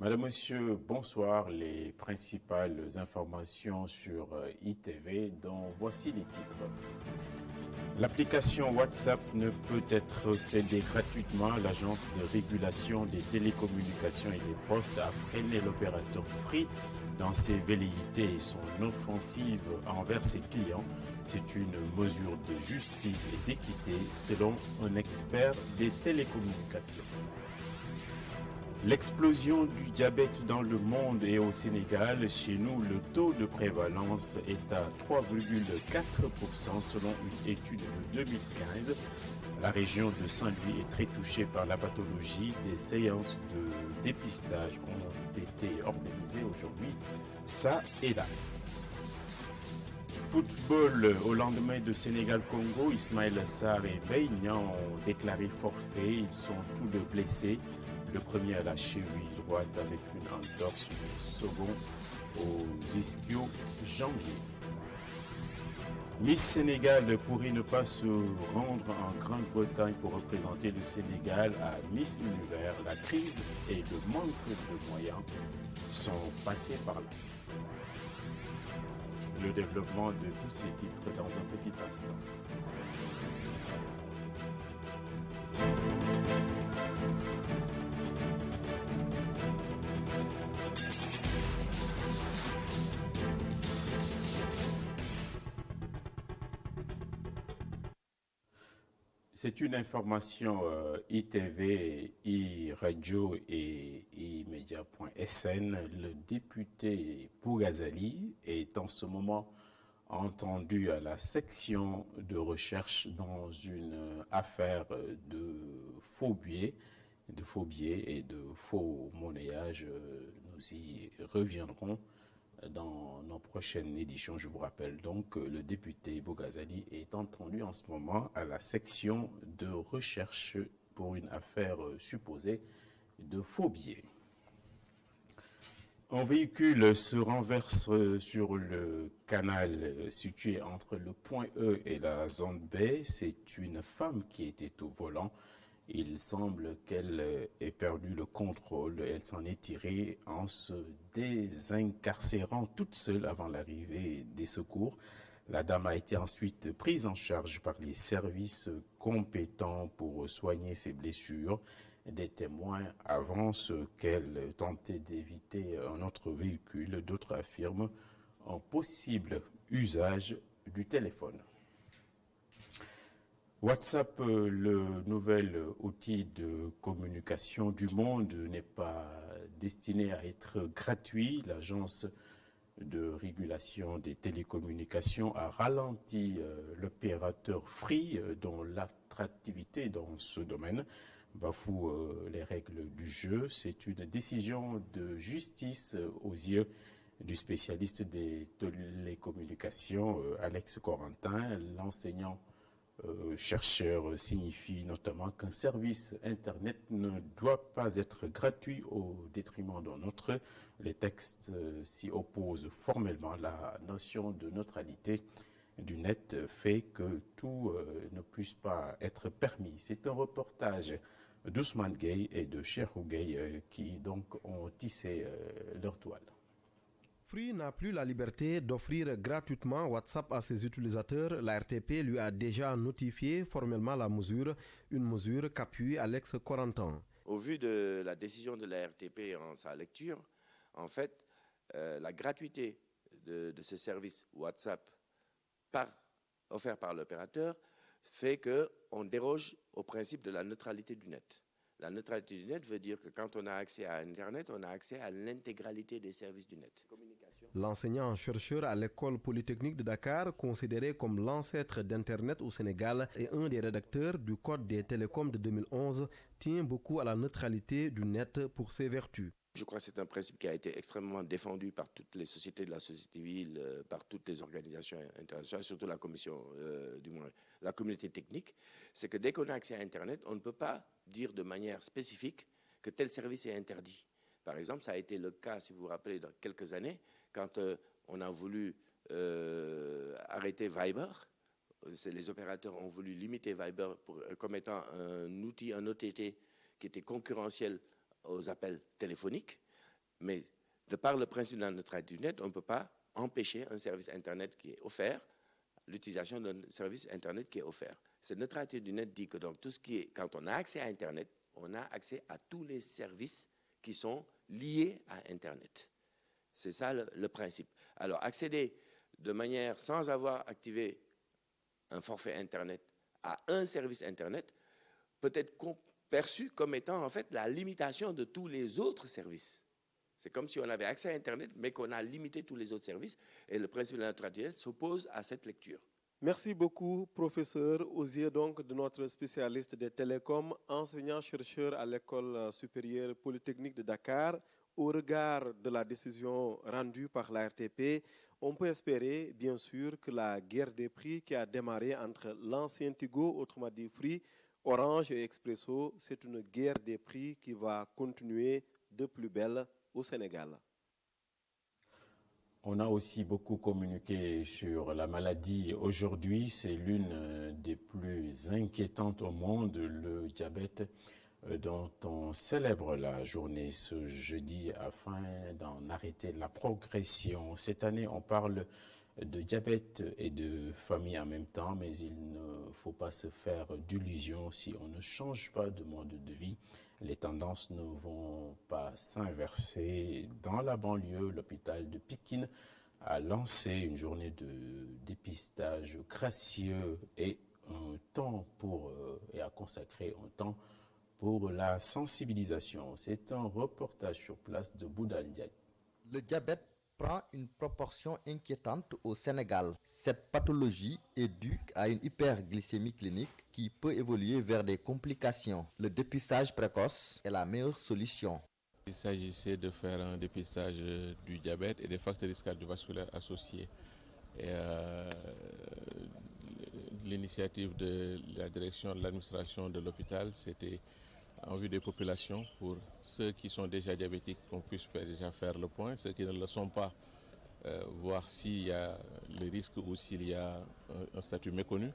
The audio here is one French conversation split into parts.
Madame, Monsieur, bonsoir. Les principales informations sur ITV, dont voici les titres. L'application WhatsApp ne peut être cédée gratuitement. L'Agence de régulation des télécommunications et des postes a freiné l'opérateur Free dans ses velléités et son offensive envers ses clients. C'est une mesure de justice et d'équité selon un expert des télécommunications. L'explosion du diabète dans le monde et au Sénégal, chez nous, le taux de prévalence est à 3,4% selon une étude de 2015. La région de Saint-Louis est très touchée par la pathologie. Des séances de dépistage ont été organisées aujourd'hui, ça et là. Football, au lendemain de Sénégal-Congo, Ismaël Sarr et Beignan ont déclaré forfait. Ils sont tous deux blessés. Le premier à la cheville droite avec une entorse, le second aux ischio-jambiers. Miss Sénégal pourrait ne pas se rendre en Grande-Bretagne pour représenter le Sénégal à Miss Univers. La crise et le manque de moyens sont passés par là. Le développement de tous ces titres dans un petit instant. C'est une information ITV, iRadio et iMedia.sn. Le député Bougazali est en ce moment entendu à la section de recherche dans une affaire de faux billets et de faux monnayage. Nous y reviendrons dans nos prochaines éditions. Je vous rappelle donc que le député Bougazali est entendu en ce moment à la section de recherche pour une affaire supposée de faux billets. Un véhicule se renverse sur le canal situé entre le point E et la zone B. C'est une femme qui était au volant. Il semble qu'elle ait perdu le contrôle. Elle s'en est tirée en se désincarcérant toute seule avant l'arrivée des secours. La dame a été ensuite prise en charge par les services compétents pour soigner ses blessures. Des témoins avancent qu'elle tentait d'éviter un autre véhicule. D'autres affirment un possible usage du téléphone. WhatsApp, le nouvel outil de communication du monde, n'est pas destiné à être gratuit. L'agence de régulation des télécommunications a ralenti l'opérateur Free, dont l'attractivité dans ce domaine bafoue les règles du jeu. C'est une décision de justice aux yeux du spécialiste des télécommunications, Alex Corentin. L'enseignant chercheur signifie notamment qu'un service Internet ne doit pas être gratuit au détriment d'un autre. Les textes s'y opposent formellement. La notion de neutralité du net fait que tout ne puisse pas être permis. C'est un reportage d'Ousmane Gueye et de Cheikhou Gueye qui donc ont tissé leur toile. Free n'a plus la liberté d'offrir gratuitement WhatsApp à ses utilisateurs. La RTP lui a déjà notifié formellement la mesure, une mesure qu'appuie Alex Corentin. Au vu de la décision de la RTP en sa lecture, en fait, la gratuité de ce service WhatsApp offert par l'opérateur fait qu'on déroge au principe de la neutralité du net. La neutralité du net veut dire que quand on a accès à Internet, on a accès à l'intégralité des services du net. L'enseignant-chercheur à l'école polytechnique de Dakar, considéré comme l'ancêtre d'Internet au Sénégal et un des rédacteurs du Code des télécoms de 2011, tient beaucoup à la neutralité du net pour ses vertus. Je crois que c'est un principe qui a été extrêmement défendu par toutes les sociétés de la société civile, par toutes les organisations internationales, surtout la commission, du moins la communauté technique. C'est que dès qu'on a accès à Internet, on ne peut pas dire de manière spécifique que tel service est interdit. Par exemple, ça a été le cas, si vous vous rappelez, dans quelques années, quand on a voulu arrêter Viber. Les opérateurs ont voulu limiter Viber comme étant un outil, un OTT qui était concurrentiel aux appels téléphoniques. Mais de par le principe de la neutralité du net, on ne peut pas empêcher un service Internet qui est offert, l'utilisation d'un service Internet qui est offert. Cette neutralité du net dit que donc, tout ce qui est, quand on a accès à Internet, on a accès à tous les services qui sont liés à Internet. C'est ça le principe. Alors, accéder de manière sans avoir activé un forfait Internet à un service Internet peut être perçu comme étant en fait la limitation de tous les autres services. C'est comme si on avait accès à Internet, mais qu'on a limité tous les autres services. Et le principe de la neutralité s'oppose à cette lecture. Merci beaucoup, professeur, aux yeux donc de notre spécialiste des télécoms, enseignant-chercheur à l'École supérieure polytechnique de Dakar. Au regard de la décision rendue par la RTP, on peut espérer, bien sûr, que la guerre des prix qui a démarré entre l'ancien Tigo, autrement dit Free, Orange et Expresso, c'est une guerre des prix qui va continuer de plus belle au Sénégal. On a aussi beaucoup communiqué sur la maladie. Aujourd'hui, c'est l'une des plus inquiétantes au monde, le diabète, dont on célèbre la journée ce jeudi afin d'en arrêter la progression. Cette année, on parle de diabète et de famille en même temps, mais il ne faut pas se faire d'illusions. Si on ne change pas de mode de vie, les tendances ne vont pas s'inverser. Dans la banlieue, l'hôpital de Pikine a lancé une journée de dépistage gracieux et a consacré un temps pour la sensibilisation. C'est un reportage sur place de Boudal Ndiaye. Le diabète prend une proportion inquiétante au Sénégal. Cette pathologie est due à une hyperglycémie clinique qui peut évoluer vers des complications. Le dépistage précoce est la meilleure solution. Il s'agissait de faire un dépistage du diabète et des facteurs risques cardiovasculaires associés. Et, l'initiative de la direction de l'administration de l'hôpital, c'était en vue des populations, pour ceux qui sont déjà diabétiques, qu'on puisse déjà faire le point, ceux qui ne le sont pas, voir s'il y a le risque ou s'il y a un statut méconnu.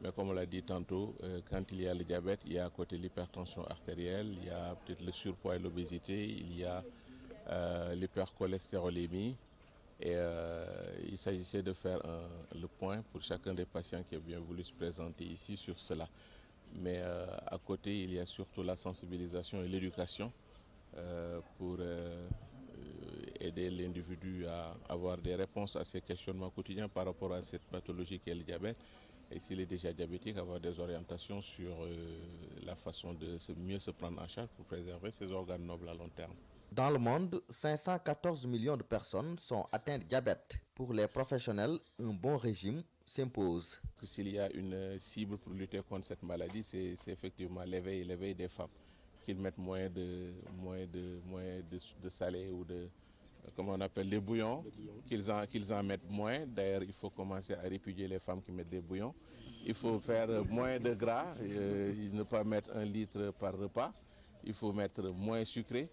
Mais comme on l'a dit tantôt, quand il y a le diabète, il y a à côté l'hypertension artérielle, il y a peut-être le surpoids et l'obésité, il y a l'hypercholestérolémie. Et il s'agissait de faire le point pour chacun des patients qui a bien voulu se présenter ici sur cela. Mais à côté, il y a surtout la sensibilisation et l'éducation pour aider l'individu à avoir des réponses à ses questionnements quotidiens par rapport à cette pathologie qu'est le diabète. Et s'il est déjà diabétique, avoir des orientations sur la façon de mieux se prendre en charge pour préserver ses organes nobles à long terme. Dans le monde, 514 millions de personnes sont atteintes de diabète. Pour les professionnels, un bon régime s'impose. S'il y a une cible pour lutter contre cette maladie, c'est effectivement l'éveil des femmes, qu'ils mettent moins de salé ou de, comment on appelle, des bouillons, qu'ils en mettent moins. D'ailleurs, il faut commencer à répudier les femmes qui mettent des bouillons. Il faut faire moins de gras, ne pas mettre 1 litre par repas. Il faut mettre moins sucré,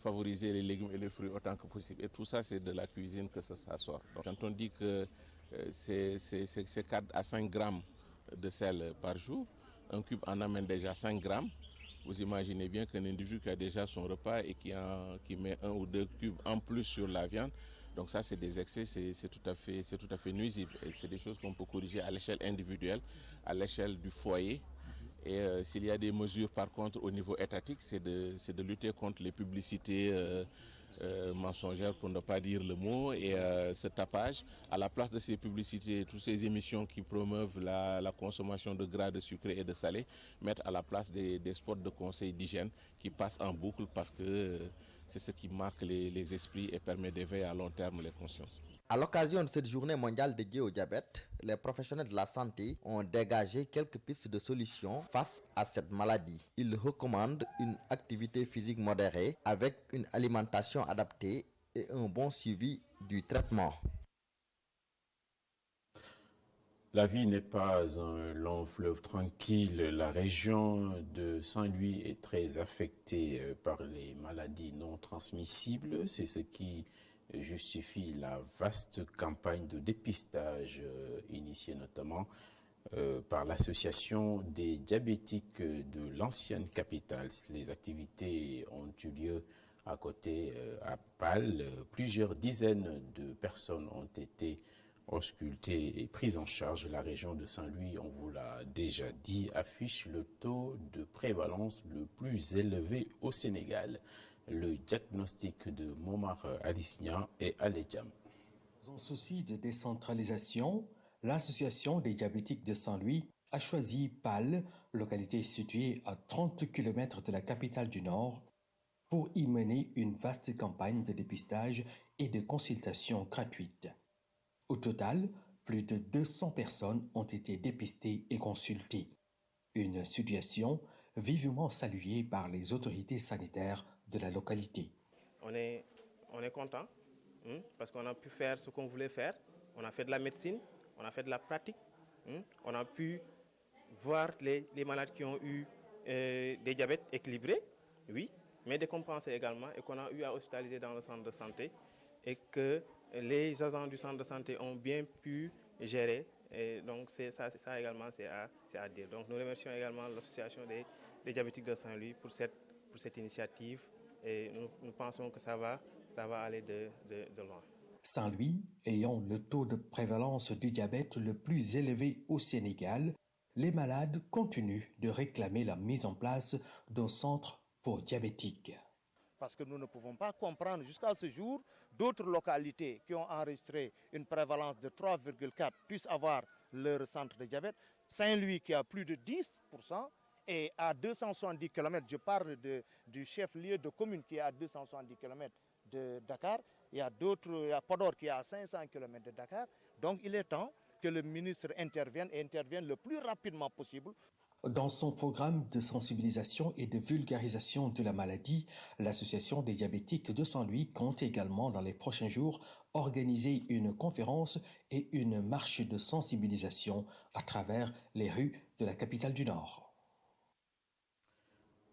favoriser les légumes et les fruits autant que possible. Et tout ça, c'est de la cuisine que ça sort. Donc, quand on dit que c'est 4 à 5 grammes de sel par jour, un cube en amène déjà 5 grammes. Vous imaginez bien qu'un individu qui a déjà son repas et qui met 1 ou 2 cubes en plus sur la viande, donc ça c'est des excès, c'est tout à fait nuisible. Et c'est des choses qu'on peut corriger à l'échelle individuelle, à l'échelle du foyer. Et s'il y a des mesures par contre au niveau étatique, c'est de lutter contre les publicités mensongères, pour ne pas dire le mot, et ce tapage. À la place de ces publicités, toutes ces émissions qui promeuvent la consommation de gras, de sucré et de salé, mettre à la place des spots de conseils d'hygiène qui passent en boucle parce que c'est ce qui marque les esprits et permet d'éveiller à long terme les consciences. À l'occasion de cette journée mondiale dédiée au diabète, les professionnels de la santé ont dégagé quelques pistes de solutions face à cette maladie. Ils recommandent une activité physique modérée avec une alimentation adaptée et un bon suivi du traitement. La vie n'est pas un long fleuve tranquille. La région de Saint-Louis est très affectée par les maladies non transmissibles. C'est ce qui justifie la vaste campagne de dépistage initiée notamment par l'association des diabétiques de l'ancienne capitale. Les activités ont eu lieu À côté, à Pâle, plusieurs dizaines de personnes ont été auscultées et prises en charge. La région de Saint-Louis, on vous l'a déjà dit, affiche le taux de prévalence le plus élevé au Sénégal. Le diagnostic de Momar Alisnia est à l'EDIAM. Dans un souci de décentralisation, l'Association des diabétiques de Saint-Louis a choisi Pâle, localité située à 30 km de la capitale du Nord, pour y mener une vaste campagne de dépistage et de consultation gratuite. Au total, plus de 200 personnes ont été dépistées et consultées. Une situation vivement saluée par les autorités sanitaires de la localité. On est content parce qu'on a pu faire ce qu'on voulait faire. On a fait de la médecine, on a fait de la pratique, on a pu voir les malades qui ont eu des diabètes équilibrés, oui, mais décompensés également, et qu'on a eu à hospitaliser dans le centre de santé, et que les agents du centre de santé ont bien pu gérer. Et donc ça également, c'est à dire. Donc nous remercions également l'association des diabétiques de Saint-Louis pour cette initiative, et nous pensons que ça va aller de loin. Saint-Louis, ayant le taux de prévalence du diabète le plus élevé au Sénégal, les malades continuent de réclamer la mise en place d'un centre pour diabétiques. Parce que nous ne pouvons pas comprendre jusqu'à ce jour d'autres localités qui ont enregistré une prévalence de 3,4 puissent avoir leur centre de diabète. Saint-Louis qui a plus de 10%, et à 270 km, je parle du chef-lieu de commune qui est à 270 km de Dakar. Il y a Podor qui est à 500 km de Dakar. Donc il est temps que le ministre intervienne le plus rapidement possible. Dans son programme de sensibilisation et de vulgarisation de la maladie, l'Association des diabétiques de Saint-Louis compte également dans les prochains jours organiser une conférence et une marche de sensibilisation à travers les rues de la capitale du Nord.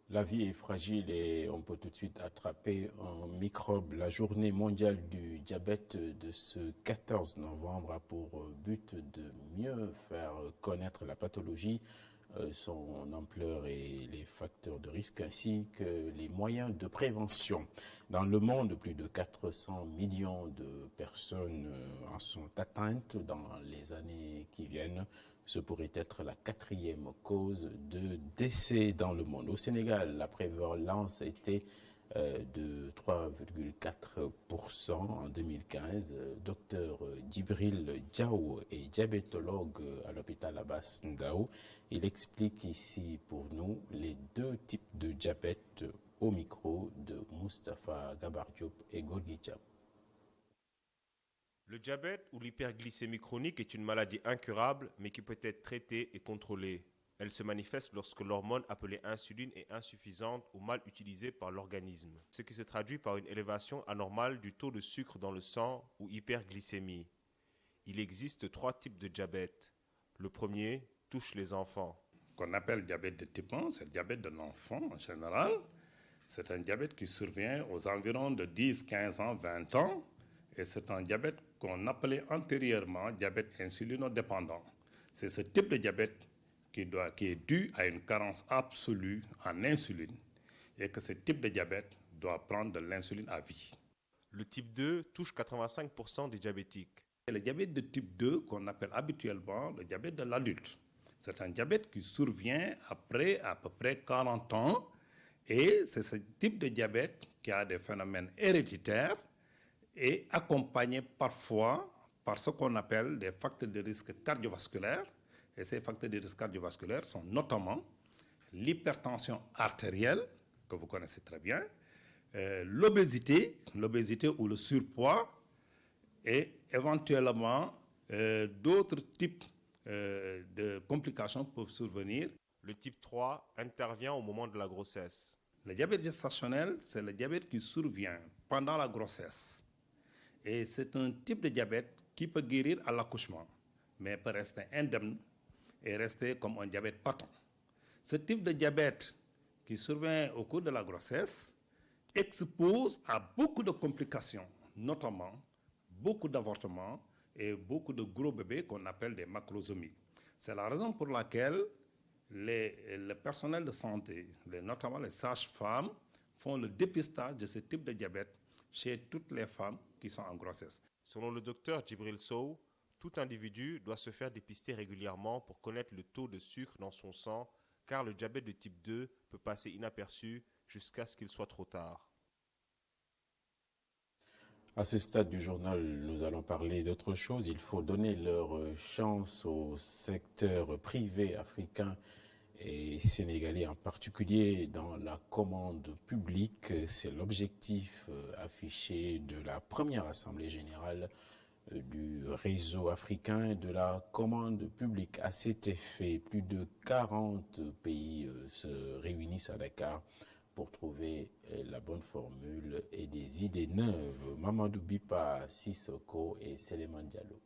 La vie est fragile et on peut tout de suite attraper un microbe. La journée mondiale du diabète de ce 14 novembre a pour but de mieux faire connaître la pathologie, son ampleur et les facteurs de risque, ainsi que les moyens de prévention. Dans le monde, plus de 400 millions de personnes en sont atteintes dans les années qui viennent. Ce pourrait être la 4e cause de décès dans le monde. Au Sénégal, la prévalence était de 3,4% en 2015. Docteur Djibril Diaw est diabétologue à l'hôpital Abass Ndao. Il explique ici pour nous les deux types de diabète au micro de Moustapha Gabar Diop et Gorgui Thiam. Le diabète ou l'hyperglycémie chronique est une maladie incurable mais qui peut être traitée et contrôlée. Elle se manifeste lorsque l'hormone appelée insuline est insuffisante ou mal utilisée par l'organisme, ce qui se traduit par une élévation anormale du taux de sucre dans le sang ou hyperglycémie. Il existe 3 types de diabète. Le premier touche les enfants. Qu'on appelle diabète de type 1, c'est le diabète de l'enfant en général. C'est un diabète qui survient aux environs de 10, 15 ans, 20 ans. Et c'est un diabète qu'on appelait antérieurement diabète insulinodépendant. C'est ce type de diabète qui est dû à une carence absolue en insuline et que ce type de diabète doit prendre de l'insuline à vie. Le type 2 touche 85% des diabétiques. C'est le diabète de type 2 qu'on appelle habituellement le diabète de l'adulte. C'est un diabète qui survient après à peu près 40 ans et c'est ce type de diabète qui a des phénomènes héréditaires et accompagné parfois par ce qu'on appelle des facteurs de risque cardiovasculaire. Et ces facteurs de risque cardiovasculaire sont notamment l'hypertension artérielle, que vous connaissez très bien, l'obésité ou le surpoids, et éventuellement d'autres types de complications peuvent survenir. Le type 3 intervient au moment de la grossesse. Le diabète gestationnel, c'est le diabète qui survient pendant la grossesse. Et c'est un type de diabète qui peut guérir à l'accouchement, mais peut rester indemne et rester comme un diabète patent. Ce type de diabète qui survient au cours de la grossesse expose à beaucoup de complications, notamment beaucoup d'avortements et beaucoup de gros bébés qu'on appelle des macrosomies. C'est la raison pour laquelle le personnel de santé, notamment les sages-femmes, font le dépistage de ce type de diabète chez toutes les femmes qui sont en grossesse. Selon le docteur Djibril Sow, tout individu doit se faire dépister régulièrement pour connaître le taux de sucre dans son sang, car le diabète de type 2 peut passer inaperçu jusqu'à ce qu'il soit trop tard. À ce stade du journal, nous allons parler d'autre chose. Il faut donner leur chance au secteur privé africain et sénégalais en particulier dans la commande publique. C'est l'objectif affiché de la première assemblée générale du réseau africain de la commande publique. À cet effet, plus de 40 pays se réunissent à Dakar pour trouver la bonne formule et des idées neuves. Mamadou Bipa Sissoko et Seleman Diallo.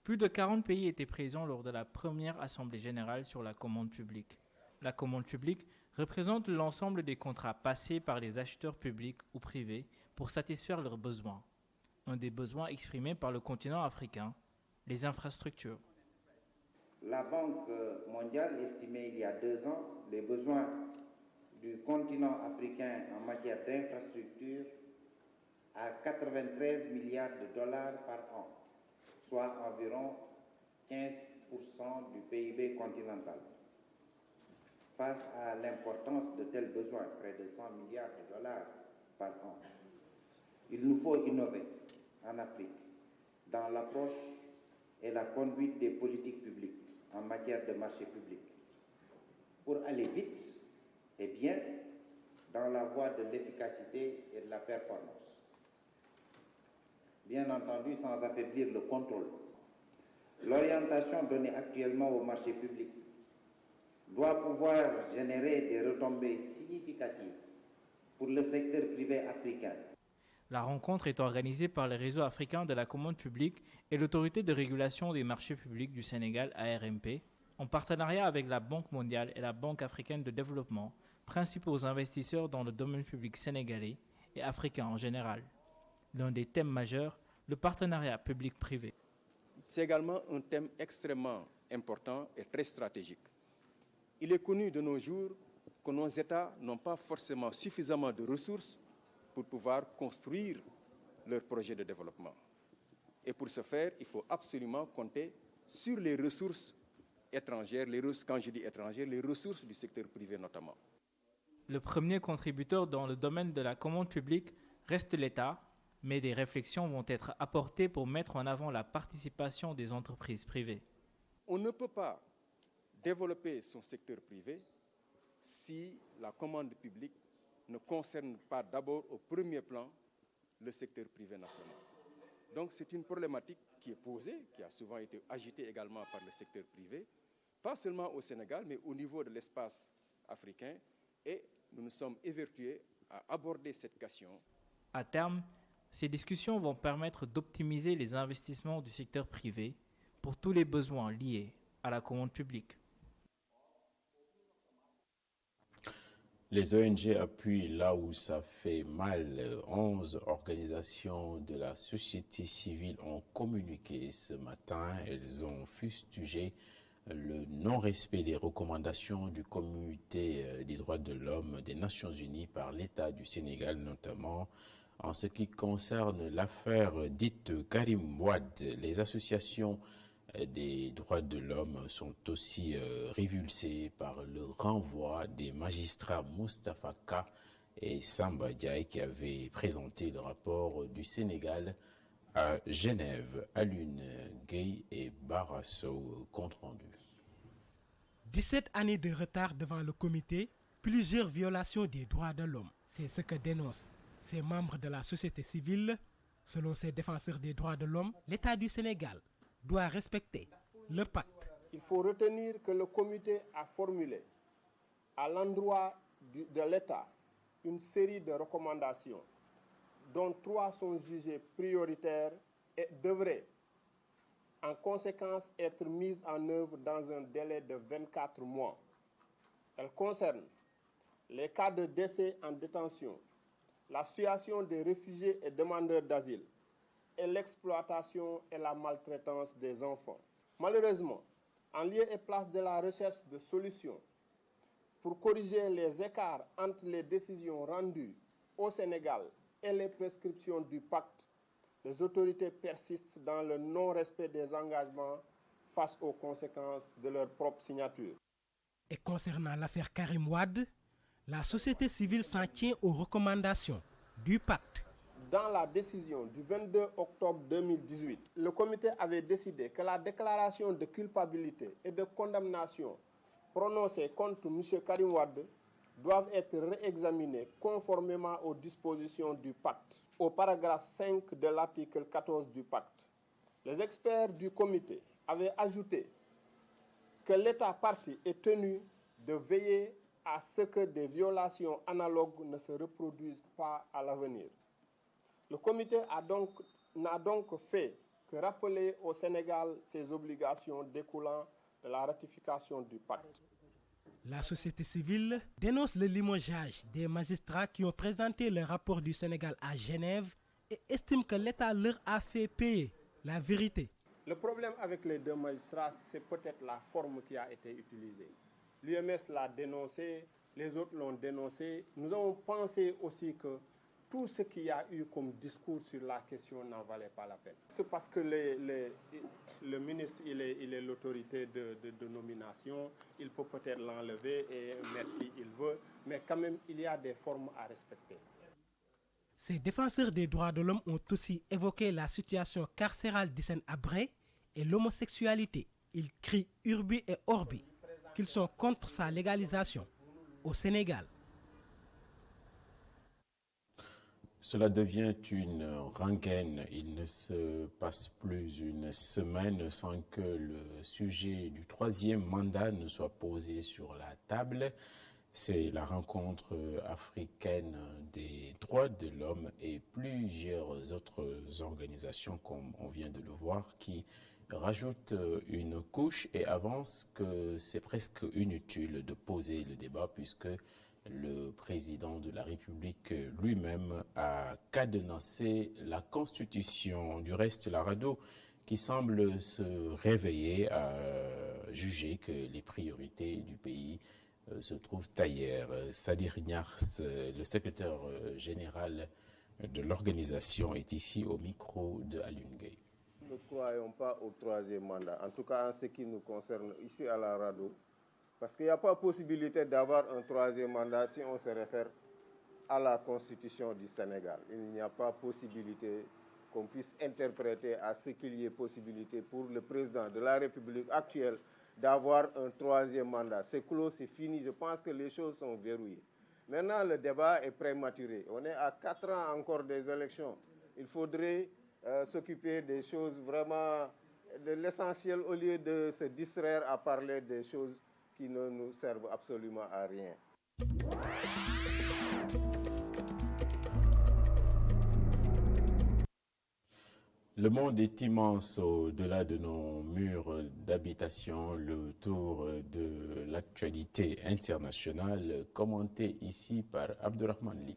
Plus de 40 pays étaient présents lors de la première Assemblée générale sur la commande publique. La commande publique représente l'ensemble des contrats passés par les acheteurs publics ou privés pour satisfaire leurs besoins. Un des besoins exprimés par le continent africain, les infrastructures. La Banque mondiale estimait il y a 2 ans les besoins du continent africain en matière d'infrastructures à 93 milliards de dollars par an, soit environ 15% du PIB continental. Face à l'importance de tels besoins, près de 100 milliards de dollars par an, il nous faut innover en Afrique dans l'approche et la conduite des politiques publiques en matière de marché public pour aller vite et bien dans la voie de l'efficacité et de la performance. Bien entendu, sans affaiblir le contrôle. L'orientation donnée actuellement au marché public doit pouvoir générer des retombées significatives pour le secteur privé africain. La rencontre est organisée par le réseau africain de la commande publique et l'autorité de régulation des marchés publics du Sénégal, ARMP, en partenariat avec la Banque mondiale et la Banque africaine de développement, principaux investisseurs dans le domaine public sénégalais et africain en général. L'un des thèmes majeurs, le partenariat public-privé. C'est également un thème extrêmement important et très stratégique. Il est connu de nos jours que nos États n'ont pas forcément suffisamment de ressources pour pouvoir construire leurs projets de développement. Et pour ce faire, il faut absolument compter sur les ressources étrangères, quand je dis étrangères, les ressources du secteur privé notamment. Le premier contributeur dans le domaine de la commande publique reste l'État, mais des réflexions vont être apportées pour mettre en avant la participation des entreprises privées. On ne peut pas développer son secteur privé si la commande publique ne concerne pas d'abord au premier plan le secteur privé national. Donc c'est une problématique qui est posée, qui a souvent été agitée également par le secteur privé, pas seulement au Sénégal, mais au niveau de l'espace africain, et nous nous sommes évertués à aborder cette question. À terme, ces discussions vont permettre d'optimiser les investissements du secteur privé pour tous les besoins liés à la commande publique. Les ONG appuient là où ça fait mal. 11 organisations de la société civile ont communiqué ce matin. Elles ont fustigé le non-respect des recommandations du Comité des droits de l'homme des Nations Unies par l'État du Sénégal, notamment en ce qui concerne l'affaire dite Karim Wade. Les associations des droits de l'homme sont aussi révulsées par le renvoi des magistrats Moustapha Ka et Samba Diaye qui avaient présenté le rapport du Sénégal à Genève. Alune Gueye et Barasso, compte rendu. 17 années de retard devant le comité, plusieurs violations des droits de l'homme. C'est ce que dénoncent ces membres de la société civile. Selon ces défenseurs des droits de l'homme, l'État du Sénégal doit respecter le pacte. Il faut retenir que le comité a formulé à l'endroit de l'État une série de recommandations dont 3 sont jugées prioritaires et devraient en conséquence être mises en œuvre dans un délai de 24 mois. Elles concernent les cas de décès en détention, la situation des réfugiés et demandeurs d'asile, et l'exploitation et la maltraitance des enfants. Malheureusement, en lieu et place de la recherche de solutions, pour corriger les écarts entre les décisions rendues au Sénégal et les prescriptions du pacte, les autorités persistent dans le non-respect des engagements face aux conséquences de leur propre signature. Et concernant l'affaire Karim Wade, la société civile s'en tient aux recommandations du pacte. Dans la décision du 22 octobre 2018, le comité avait décidé que la déclaration de culpabilité et de condamnation prononcée contre M. Karim Wade doivent être réexaminées conformément aux dispositions du pacte. Au paragraphe 5 de l'article 14 du pacte, les experts du comité avaient ajouté que l'État partie est tenu de veiller à ce que des violations analogues ne se reproduisent pas à l'avenir. Le comité n'a donc fait que rappeler au Sénégal ses obligations découlant de la ratification du pacte. La société civile dénonce le limogeage des magistrats qui ont présenté le rapport du Sénégal à Genève et estime que l'État leur a fait payer la vérité. Le problème avec les deux magistrats, c'est peut-être la forme qui a été utilisée. L'UMS l'a dénoncé, les autres l'ont dénoncé. Nous avons pensé aussi que tout ce qu'il y a eu comme discours sur la question n'en valait pas la peine. C'est parce que le ministre, il est l'autorité de nomination, il peut peut-être l'enlever et mettre qui il veut, mais quand même, il y a des formes à respecter. Ces défenseurs des droits de l'homme ont aussi évoqué la situation carcérale d'Hissène Habré et l'homosexualité. Ils crient urbi et orbi qu'ils sont contre sa légalisation au Sénégal. Cela devient une rengaine. Il ne se passe plus une semaine sans que le sujet du troisième mandat ne soit posé sur la table. C'est la rencontre africaine des droits de l'homme et plusieurs autres organisations, comme on vient de le voir, qui rajoutent une couche et avancent que c'est presque inutile de poser le débat puisque le président de la République lui-même a cadenassé la Constitution. Du reste, la RADDHO qui semble se réveiller à juger que les priorités du pays se trouvent ailleurs. Sadir Niars, le secrétaire général de l'organisation, est ici au micro de Alioune Gueye. Nous ne croyons pas au troisième mandat, en tout cas en ce qui nous concerne ici à la RADDHO. Parce qu'il n'y a pas possibilité d'avoir un troisième mandat si on se réfère à la Constitution du Sénégal. Il n'y a pas possibilité qu'on puisse interpréter à ce qu'il y ait possibilité pour le président de la République actuelle d'avoir un troisième mandat. C'est clos, c'est fini. Je pense que les choses sont verrouillées. Maintenant, le débat est prématuré. On est à 4 ans encore des élections. Il faudrait s'occuper des choses vraiment, de l'essentiel, au lieu de se distraire à parler des choses qui ne nous servent absolument à rien. Le monde est immense au-delà de nos murs d'habitation, le tour de l'actualité internationale, commenté ici par Abdurrahman Li.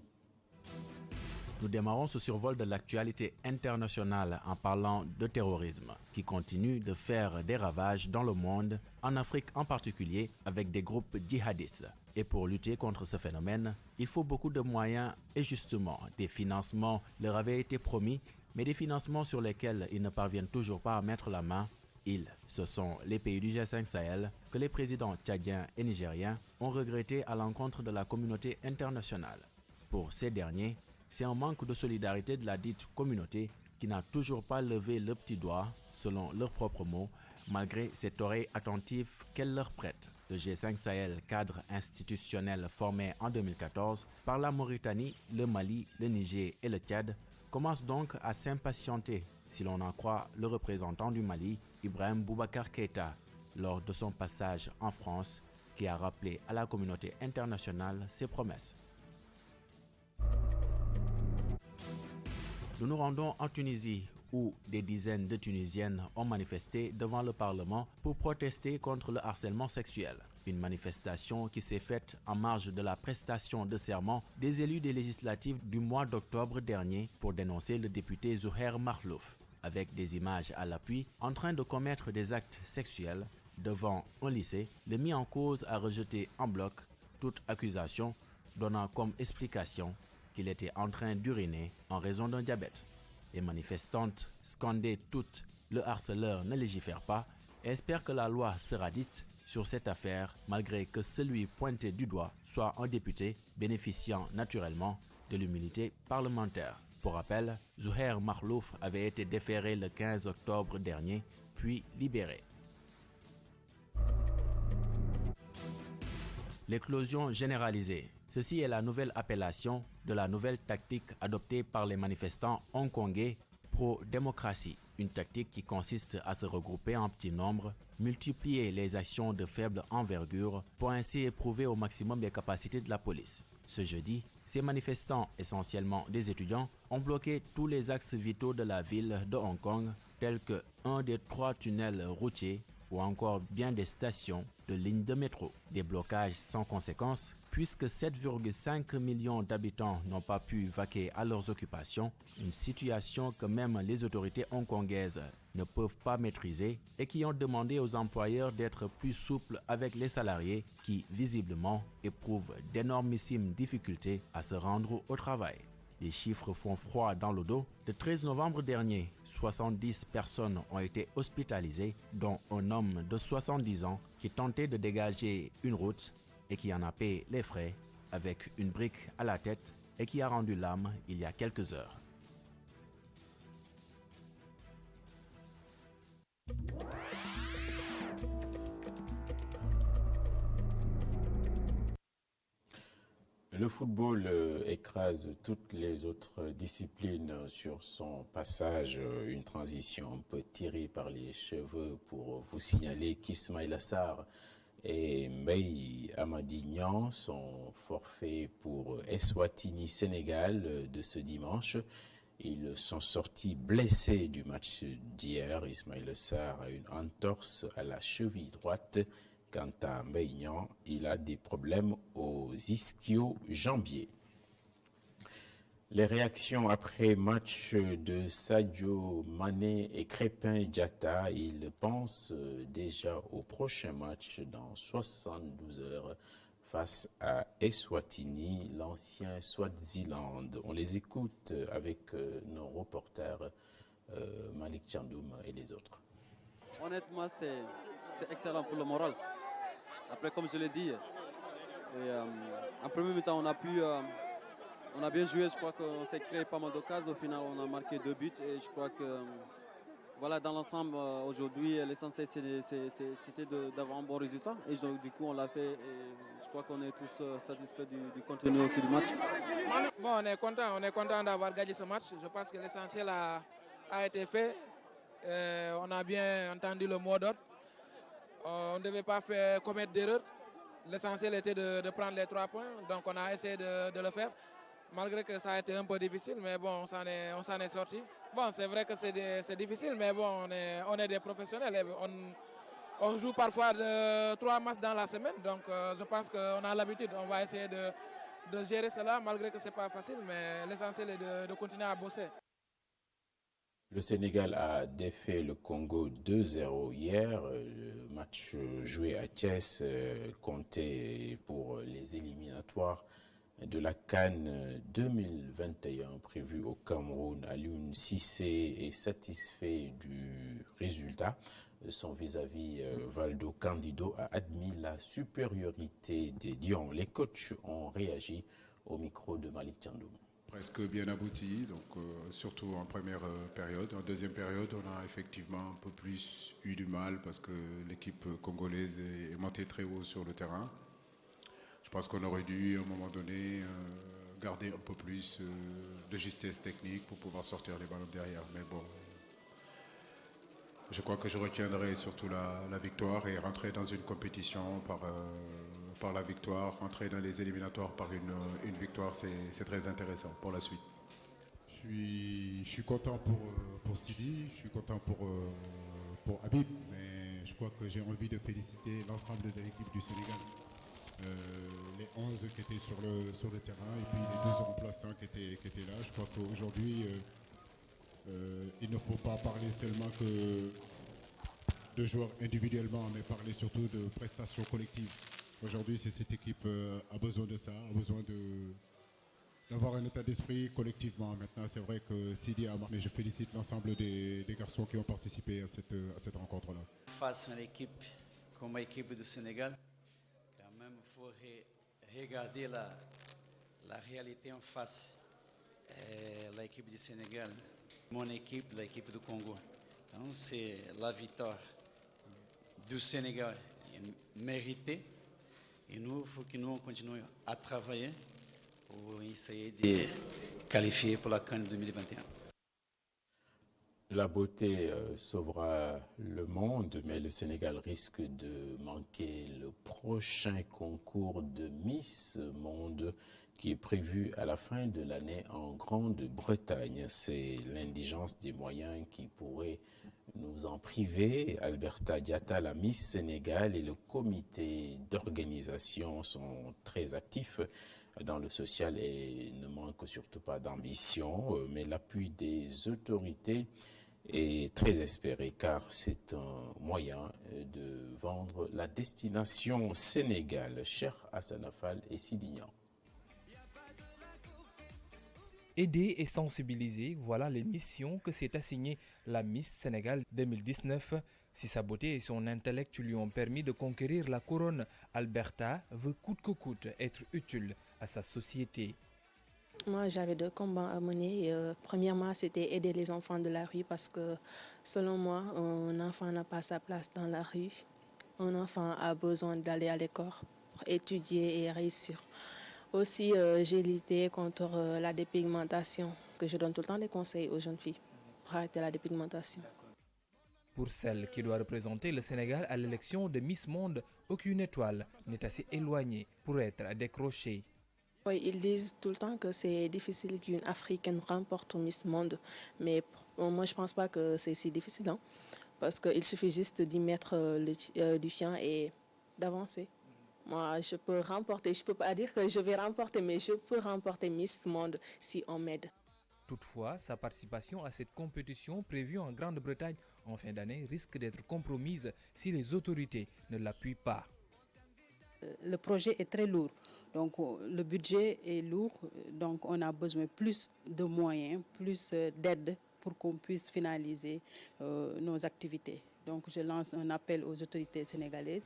Nous démarrons ce survol de l'actualité internationale en parlant de terrorisme, qui continue de faire des ravages dans le monde, en Afrique en particulier, avec des groupes djihadistes. Et pour lutter contre ce phénomène, il faut beaucoup de moyens et justement, des financements leur avaient été promis, mais des financements sur lesquels ils ne parviennent toujours pas à mettre la main. Ce sont les pays du G5 Sahel que les présidents tchadiens et nigériens ont regretté à l'encontre de la communauté internationale. Pour ces derniers, c'est un manque de solidarité de la dite communauté qui n'a toujours pas levé le petit doigt, selon leurs propres mots, malgré cette oreille attentive qu'elle leur prête. Le G5 Sahel, cadre institutionnel formé en 2014 par la Mauritanie, le Mali, le Niger et le Tchad, commence donc à s'impatienter, si l'on en croit le représentant du Mali, Ibrahim Boubacar Keïta, lors de son passage en France, qui a rappelé à la communauté internationale ses promesses. Nous nous rendons en Tunisie, où des dizaines de Tunisiennes ont manifesté devant le Parlement pour protester contre le harcèlement sexuel. Une manifestation qui s'est faite en marge de la prestation de serment des élus des législatives du mois d'octobre dernier pour dénoncer le député Zouher Makhlouf, avec des images à l'appui en train de commettre des actes sexuels devant un lycée. Le mis en cause a rejeté en bloc toute accusation, donnant comme explication qu'il était en train d'uriner en raison d'un diabète. Les manifestantes scandaient toutes « Le harceleur ne légifère pas » et espèrent que la loi sera dite sur cette affaire malgré que celui pointé du doigt soit un député bénéficiant naturellement de l'immunité parlementaire. Pour rappel, Zouhair Makhlouf avait été déféré le 15 octobre dernier, puis libéré. L'éclosion généralisée. Ceci est la nouvelle appellation de la nouvelle tactique adoptée par les manifestants hongkongais pro-démocratie. Une tactique qui consiste à se regrouper en petits nombres, multiplier les actions de faible envergure pour ainsi éprouver au maximum les capacités de la police. Ce jeudi, ces manifestants, essentiellement des étudiants, ont bloqué tous les axes vitaux de la ville de Hong Kong, tels que un des 3 tunnels routiers ou encore bien des stations de lignes de métro. Des blocages sans conséquence, puisque 7,5 millions d'habitants n'ont pas pu vaquer à leurs occupations, une situation que même les autorités hongkongaises ne peuvent pas maîtriser et qui ont demandé aux employeurs d'être plus souples avec les salariés qui, visiblement, éprouvent d'énormissimes difficultés à se rendre au travail. Les chiffres font froid dans le dos. Le 13 novembre dernier, 70 personnes ont été hospitalisées, dont un homme de 70 ans qui tentait de dégager une route et qui en a payé les frais avec une brique à la tête et qui a rendu l'âme il y a quelques heures. Le football écrase toutes les autres disciplines sur son passage, une transition un peu tirée par les cheveux pour vous signaler qu'Ismaïla Sarr et Mbaye Amadignan sont forfaits pour Eswatini Sénégal de ce dimanche. Ils sont sortis blessés du match d'hier. Ismaïla Sarr a une entorse à la cheville droite. Quant à Mbaye, il a des problèmes aux ischio-jambiers. Les réactions après match de Sadio Mané et Crépin Diatta, ils pensent déjà au prochain match dans 72 heures face à Eswatini, l'ancien Swaziland. On les écoute avec nos reporters Malik Tchandoum et les autres. Honnêtement, c'est excellent pour le moral. Après, comme je l'ai dit, en premier mi-temps, on a bien joué. Je crois qu'on s'est créé pas mal d'occasions. Au final, on a marqué 2 buts. Et je crois que, voilà, dans l'ensemble, aujourd'hui, l'essentiel, c'était d'avoir un bon résultat. Et donc, du coup, on l'a fait. Et je crois qu'on est tous satisfaits du contenu aussi du match. Bon, on est content d'avoir gagné ce match. Je pense que l'essentiel a été fait. On a bien entendu le mot d'ordre. On ne devait pas commettre d'erreur. L'essentiel était de prendre les 3 points. Donc on a essayé de le faire. Malgré que ça a été un peu difficile, mais bon, on s'en est sorti. Bon, c'est vrai que c'est difficile, mais bon, on est des professionnels. On joue parfois 3 matchs dans la semaine. Donc je pense qu'on a l'habitude. On va essayer de gérer cela, malgré que ce n'est pas facile. Mais l'essentiel est de continuer à bosser. Le Sénégal a défait le Congo 2-0 hier. Le match joué à Thiès comptait pour les éliminatoires de la CAN 2021 prévue au Cameroun. Alioune Cissé est satisfait du résultat. Son vis-à-vis Valdo Candido a admis la supériorité des Lions. Les coachs ont réagi au micro de Malik Tchandoum. Presque bien abouti, donc surtout en première période. En deuxième période, on a effectivement un peu plus eu du mal parce que l'équipe congolaise est montée très haut sur le terrain. Je pense qu'on aurait dû, à un moment donné, garder un peu plus de justesse technique pour pouvoir sortir les ballons derrière. Mais bon, je crois que je retiendrai surtout la victoire et rentrer dans une compétition par la victoire, rentrer dans les éliminatoires par une victoire, c'est très intéressant pour la suite. Je suis content pour Sidi, je suis content pour Habib, mais je crois que j'ai envie de féliciter l'ensemble de l'équipe du Sénégal. Les 11 qui étaient sur le terrain et puis les 12 remplaçants qui étaient là. Je crois qu'aujourd'hui, il ne faut pas parler seulement que de joueurs individuellement, mais parler surtout de prestations collectives. Aujourd'hui, cette équipe a besoin de ça, a besoin d'avoir un état d'esprit collectivement. Maintenant, c'est vrai que Sidi a marqué, mais je félicite l'ensemble des garçons qui ont participé à cette rencontre-là. Face à l'équipe comme l'équipe du Sénégal, quand même, il faut regarder la réalité en face. L'équipe du Sénégal, mon équipe, l'équipe du Congo. Donc, c'est la victoire du Sénégal méritée. Et nous, il faut que nous continuions à travailler pour essayer de qualifier pour la CAN 2021. La beauté sauvera le monde, mais le Sénégal risque de manquer le prochain concours de Miss Monde qui est prévu à la fin de l'année en Grande-Bretagne. C'est l'indigence des moyens qui pourrait nous en priver. Alberta Diatta, la Miss Sénégal, et le comité d'organisation sont très actifs dans le social et ne manquent surtout pas d'ambition, mais l'appui des autorités est très espéré car c'est un moyen de vendre la destination Sénégal. Cheikh Hassan Fall et Sidignan. Aider et sensibiliser, voilà les missions que s'est assignée la Miss Sénégal 2019. Si sa beauté et son intellect lui ont permis de conquérir la couronne, Alberta veut coûte que coûte être utile à sa société. Moi, j'avais 2 combats à mener. Premièrement, c'était aider les enfants de la rue parce que, selon moi, un enfant n'a pas sa place dans la rue. Un enfant a besoin d'aller à l'école pour étudier et réussir. Aussi, j'ai lutté contre la dépigmentation, que je donne tout le temps des conseils aux jeunes filles pour arrêter la dépigmentation. Pour celle qui doit représenter le Sénégal à l'élection de Miss Monde, aucune étoile n'est assez éloignée pour être décrochée. Oui, ils disent tout le temps que c'est difficile qu'une Africaine remporte Miss Monde, mais moi je ne pense pas que c'est si difficile, hein, parce qu'il suffit juste d'y mettre du chien et d'avancer. Moi, je peux remporter, je ne peux pas dire que je vais remporter, mais je peux remporter Miss Monde si on m'aide. Toutefois, sa participation à cette compétition prévue en Grande-Bretagne en fin d'année risque d'être compromise si les autorités ne l'appuient pas. Le projet est très lourd, donc le budget est lourd, donc on a besoin plus de moyens, plus d'aide pour qu'on puisse finaliser nos activités. Donc je lance un appel aux autorités sénégalaises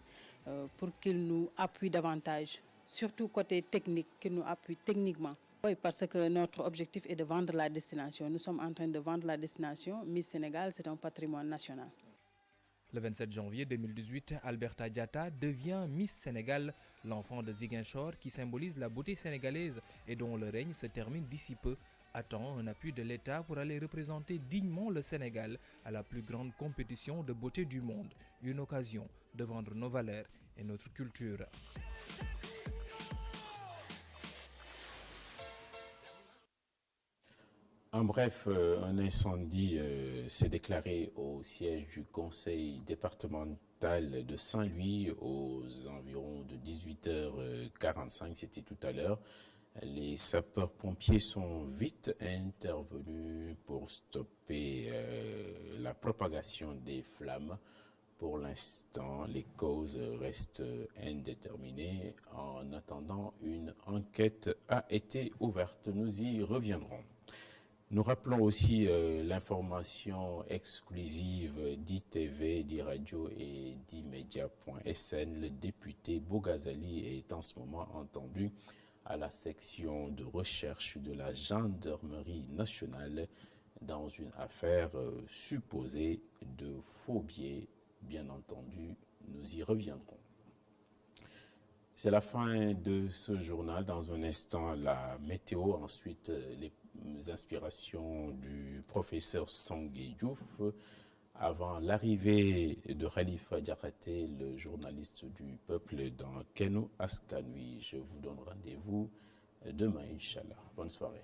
pour qu'ils nous appuient davantage, surtout côté technique, qu'ils nous appuient techniquement. Oui, parce que notre objectif est de vendre la destination. Nous sommes en train de vendre la destination. Miss Sénégal, c'est un patrimoine national. Le 27 janvier 2018, Alberta Diatta devient Miss Sénégal, l'enfant de Ziguinchor qui symbolise la beauté sénégalaise et dont le règne se termine d'ici peu, attend un appui de l'État pour aller représenter dignement le Sénégal à la plus grande compétition de beauté du monde. Une occasion de vendre nos valeurs et notre culture. En bref, un incendie s'est déclaré au siège du conseil départemental de Saint-Louis aux environs de 18h45, c'était tout à l'heure. Les sapeurs-pompiers sont vite intervenus pour stopper la propagation des flammes. Pour l'instant, les causes restent indéterminées. En attendant, une enquête a été ouverte. Nous y reviendrons. Nous rappelons aussi l'information exclusive d'ITV, d'IRadio et d'IMedia.sn. Le député Bogazali est en ce moment entendu à la section de recherche de la gendarmerie nationale dans une affaire supposée de faux billets. Bien entendu, nous y reviendrons. C'est la fin de ce journal. Dans un instant, la météo. Ensuite, les inspirations du professeur Sangué Diouf. Avant l'arrivée de Khalifa Diakhaté, le journaliste du peuple dans Keno Askanui. Je vous donne rendez-vous demain, Inch'Allah. Bonne soirée.